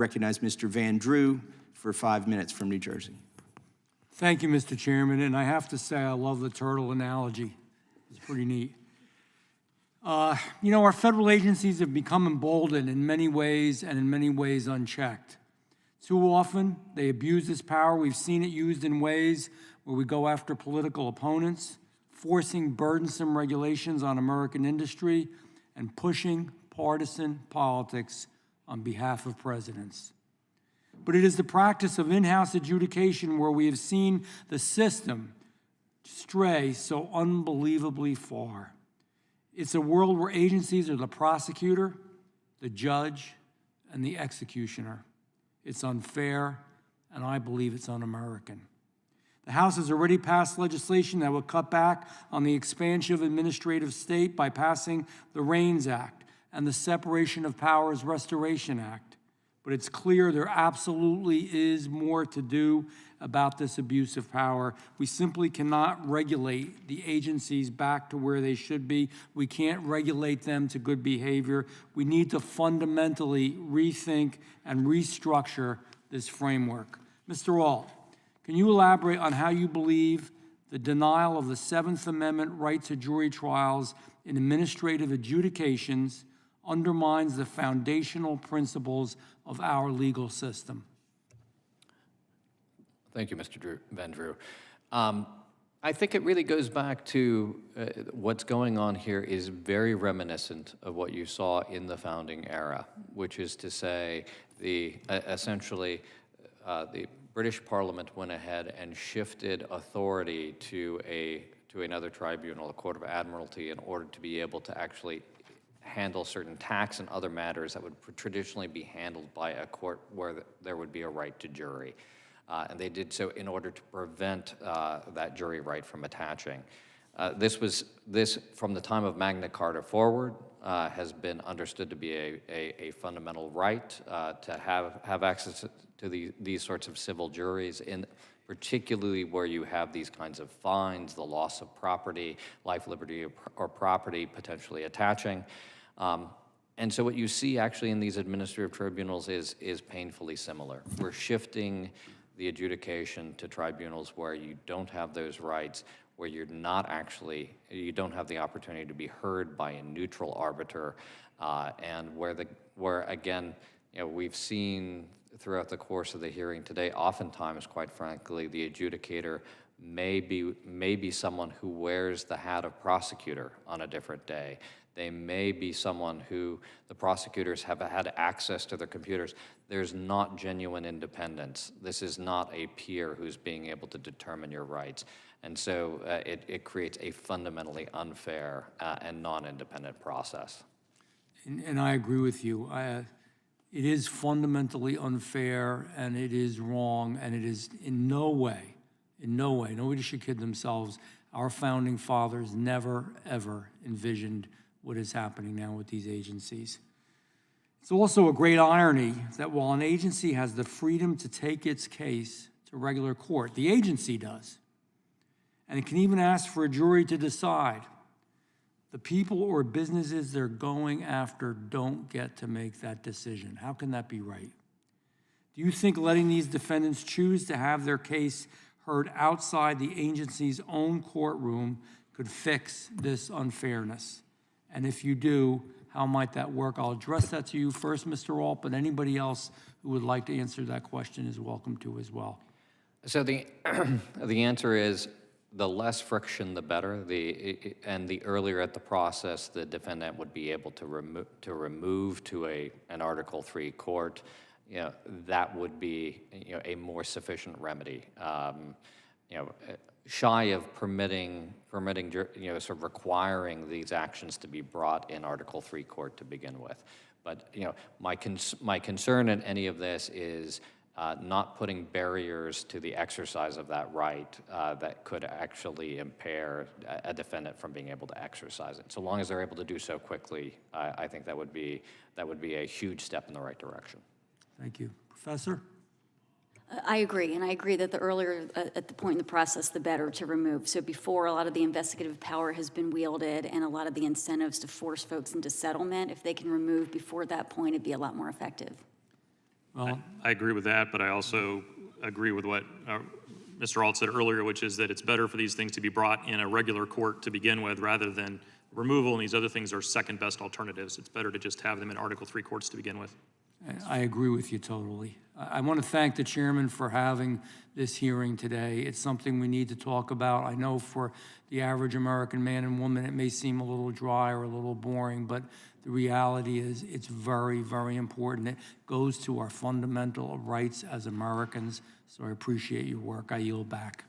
Recognize Mr. Van Drew for 5 minutes from New Jersey. Thank you, Mr. Chairman, and I have to say I love the turtle analogy. It's pretty neat. You know, our federal agencies have become emboldened in many ways and in many ways unchecked. Too often, they abuse this power. We've seen it used in ways where we go after political opponents, forcing burdensome regulations on American industry, and pushing partisan politics on behalf of presidents. But it is the practice of in-house adjudication where we have seen the system stray so unbelievably far. It's a world where agencies are the prosecutor, the judge, and the executioner. It's unfair, and I believe it's un-American. The House has already passed legislation that would cut back on the expansion of administrative state by passing the REINS Act and the Separation of Powers Restoration Act. But it's clear there absolutely is more to do about this abuse of power. We simply cannot regulate the agencies back to where they should be. We can't regulate them to good behavior. We need to fundamentally rethink and restructure this framework. Mr. Ault, can you elaborate on how you believe the denial of the Seventh Amendment right to jury trials in administrative adjudications undermines the foundational principles of our legal system? Thank you, Mr. Van Drew. I think it really goes back to what's going on here is very reminiscent of what you saw in the founding era, which is to say essentially the British Parliament went ahead and shifted authority to another tribunal, a Court of Admiralty, in order to be able to actually handle certain tax and other matters that would traditionally be handled by a court where there would be a right to jury. And they did so in order to prevent that jury right from attaching. This, from the time of Magna Carta forward, has been understood to be a fundamental right to have access to these sorts of civil juries, particularly where you have these kinds of fines, the loss of property, life, liberty, or property potentially attaching. And so what you see actually in these administrative tribunals is painfully similar. We're shifting the adjudication to tribunals where you don't have those rights, where you don't have the opportunity to be heard by a neutral arbiter, and where again, we've seen throughout the course of the hearing today, oftentimes, quite frankly, the adjudicator may be someone who wears the hat of prosecutor on a different day. They may be someone who the prosecutors have had access to their computers. There's not genuine independence. This is not a peer who's being able to determine your rights. And so it creates a fundamentally unfair and non-independent process. And I agree with you. It is fundamentally unfair, and it is wrong, and it is in no way, nobody should kid themselves. Our founding fathers never, ever envisioned what is happening now with these agencies. It's also a great irony that while an agency has the freedom to take its case to regular court, the agency does, and it can even ask for a jury to decide, the people or businesses they're going after don't get to make that decision. How can that be right? Do you think letting these defendants choose to have their case heard outside the agency's own courtroom could fix this unfairness? And if you do, how might that work? I'll address that to you first, Mr. Ault, but anybody else who would like to answer that question is welcome to as well. So the answer is the less friction, the better. And the earlier at the process the defendant would be able to remove to an Article III court, that would be a more sufficient remedy. Shy of permitting, sort of requiring these actions to be brought in Article III court to begin with. But my concern in any of this is not putting barriers to the exercise of that right that could actually impair a defendant from being able to exercise it. So long as they're able to do so quickly, I think that would be a huge step in the right direction. Thank you. Professor? I agree, and I agree that the earlier at the point in the process, the better to remove. So before a lot of the investigative power has been wielded and a lot of the incentives to force folks into settlement, if they can remove before that point, it'd be a lot more effective. Well, I agree with that, but I also agree with what Mr. Alt said earlier, which is that it's better for these things to be brought in a regular court to begin with rather than removal, and these other things are second-best alternatives. It's better to just have them in Article III courts to begin with. I agree with you totally. I want to thank the chairman for having this hearing today. It's something we need to talk about. I know for the average American man and woman, it may seem a little dry or a little boring, but the reality is it's very, very important. It goes to our fundamental rights as Americans, so I appreciate your work. I yield back.